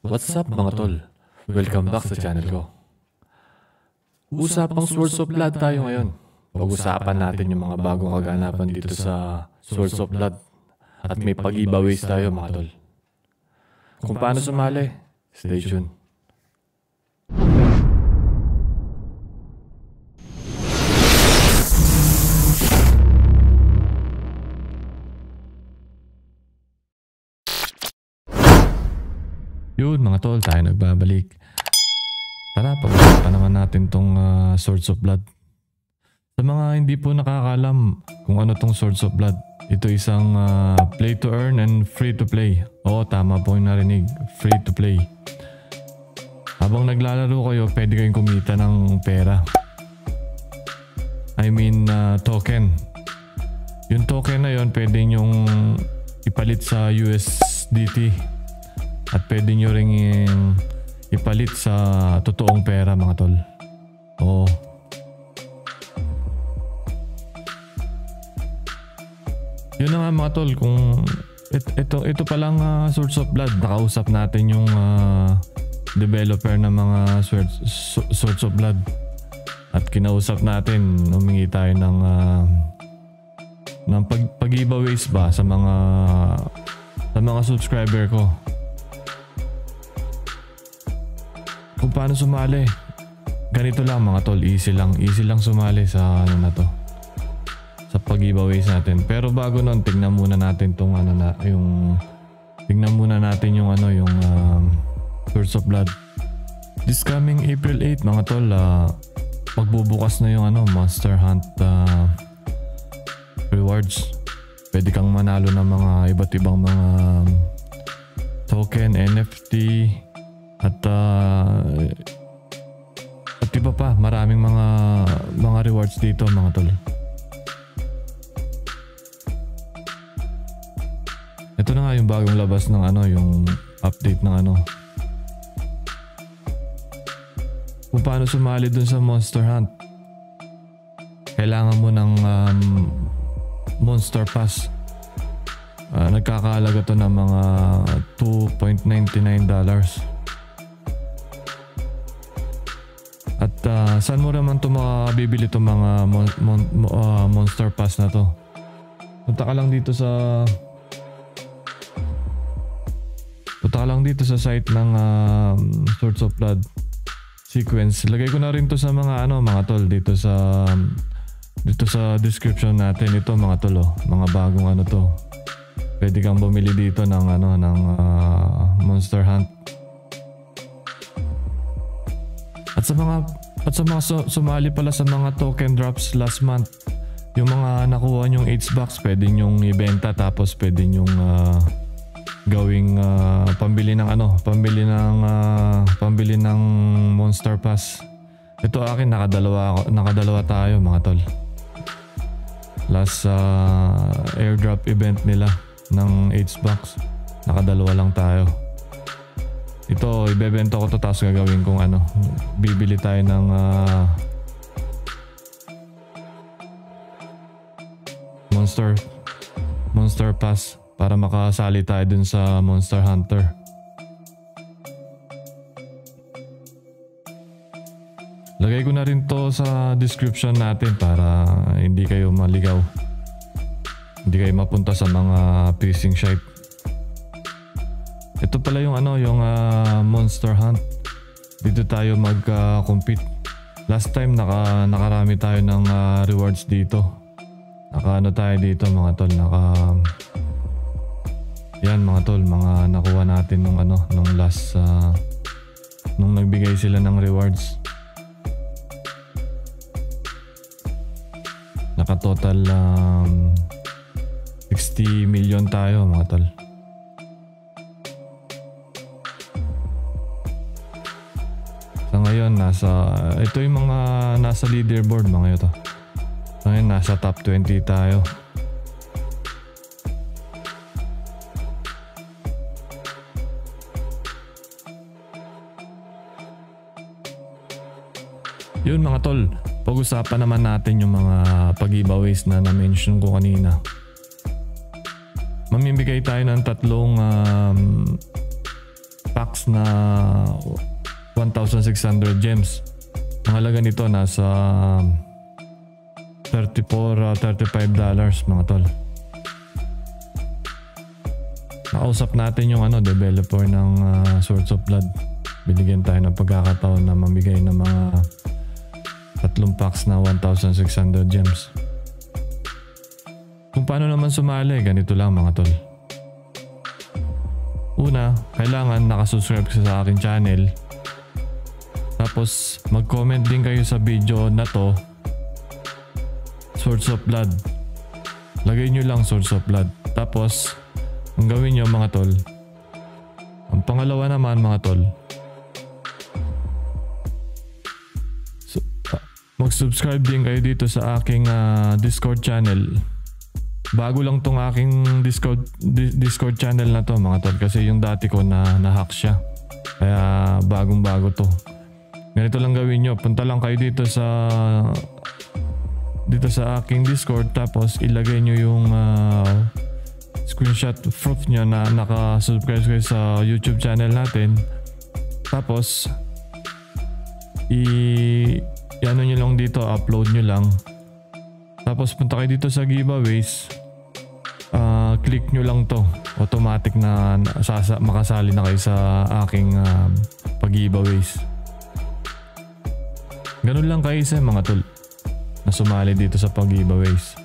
What's up mga tol? Welcome back sa channel ko. Usapang Swords of Blood tayo ngayon. Pag-usapan natin yung mga bagong kaganapan dito sa Swords of Blood. At may pag-giveaways tayo mga tol. Kung paano sumali, stay tuned. Yun mga tol, tayo nagbabalik. Tara, pag-usapan naman natin tong Swords of Blood. Sa mga hindi po nakakalam kung ano tong Swords of Blood, ito isang play to earn and free to play. Oo, tama po yung narinig, free to play. Habang naglalaro kayo, pwede kayong kumita ng pera. I mean token. Yung token na yon pwede nyong ipalit sa USDT. At pwede nyo rin ipalit sa totoong pera mga tol. Oo. Yun na nga mga tol, kung ito palang Swords of Blood, nakausap natin yung developer ng mga Swords of Blood. At kinausap natin, humingi tayo ng pag-giveaways ba sa mga subscriber ko. Kung paano sumali, ganito lang mga tol, easy lang sumali sa ano na to, sa pag-giveaways natin. Pero bago nun, tingnan muna natin tong yung Swords of Blood. This coming April 8 mga tol, magbubukas na yung Monster Hunt rewards. Pwede kang manalo ng mga iba't ibang mga token, NFT, at iba pa, maraming mga rewards dito mga tol. Ito na nga yung bagong labas ng yung update ng kung paano sumali dun sa Monster Hunt. Kailangan mo ng Monster Pass. Nagkakahalaga to ng mga $2.99. At saan mo naman ito makabibili itong mga Monster Pass na to? Punta ka lang dito sa site ng Swords of Blood Sequence. Lagay ko na rin to sa mga tol dito sa description natin. Ito mga tol, mga bagong to. Pwede kang bumili dito ng Monster Hunt. At sa mga sumali pala sa mga token drops last month, yung mga nakuha nyong H-Box, pwede nyong ibenta, tapos pwede nyong gawing pambili ng Monster Pass. Ito akin, nakadalawa tayo mga tol. Last airdrop event nila ng H-Box, nakadalawa lang tayo. Ito, ibebenta ko to, tapos gagawin kong bibili tayo ng Monster Pass para makasali tayo dun sa Monster Hunter. Lagay ko na rin to sa description natin para hindi kayo maligaw. Hindi kayo mapunta sa mga phishing site. Ito pala yung Monster Hunt. Dito tayo mag-compete. Last time nakarami tayo ng rewards dito. Tayo dito mga tol. Yan mga tol, mga nakuha natin nung last nung nagbigay sila ng rewards. Naka-total 60 million tayo mga tol. So ngayon ito yung mga nasa leaderboard mga ito. So ngayon nasa top 20 tayo. Yun mga tol, pag-usapan naman natin yung mga pag-giveaways na na-mention ko kanina. Mamimigay tayo ng 3 packs packs na 1,600 gems. Ang halaga nito nasa $35 mga tol. Nakausap natin yung developer ng Swords of Blood. Binigyan tayo ng pagkakataon na mamigay ng mga 3 packs na 1,600 gems. Kung paano naman sumali, ganito lang mga tol. Una, kailangan nakasubscribe ka sa aking channel. Tapos mag-comment din kayo sa video na to, Swords of Blood. Lagay nyo lang Swords of Blood. Tapos ang gawin nyo mga tol, ang pangalawa naman mga tol, mag-subscribe din kayo dito sa aking Discord channel. Bago lang tong aking Discord channel na to mga tol, kasi yung dati ko na-hack siya. Kaya bagong-bago to. Ganito lang gawin nyo. Punta lang kayo dito sa aking Discord, tapos ilagay nyo yung screenshot proof nyo na naka-subscribe kayo sa YouTube channel natin. Tapos ano nyo lang dito, upload nyo lang. Tapos punta kayo dito sa giveaways. Click nyo lang to. Automatic na makasali na kayo sa aking pag-giveaways. Ganun lang kayo sa mga tol na sumali dito sa pag-giveaways.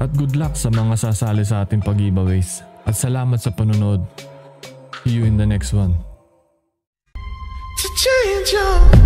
At good luck sa mga sasali sa ating pag-giveaways. At salamat sa panonood. See you in the next one. To change your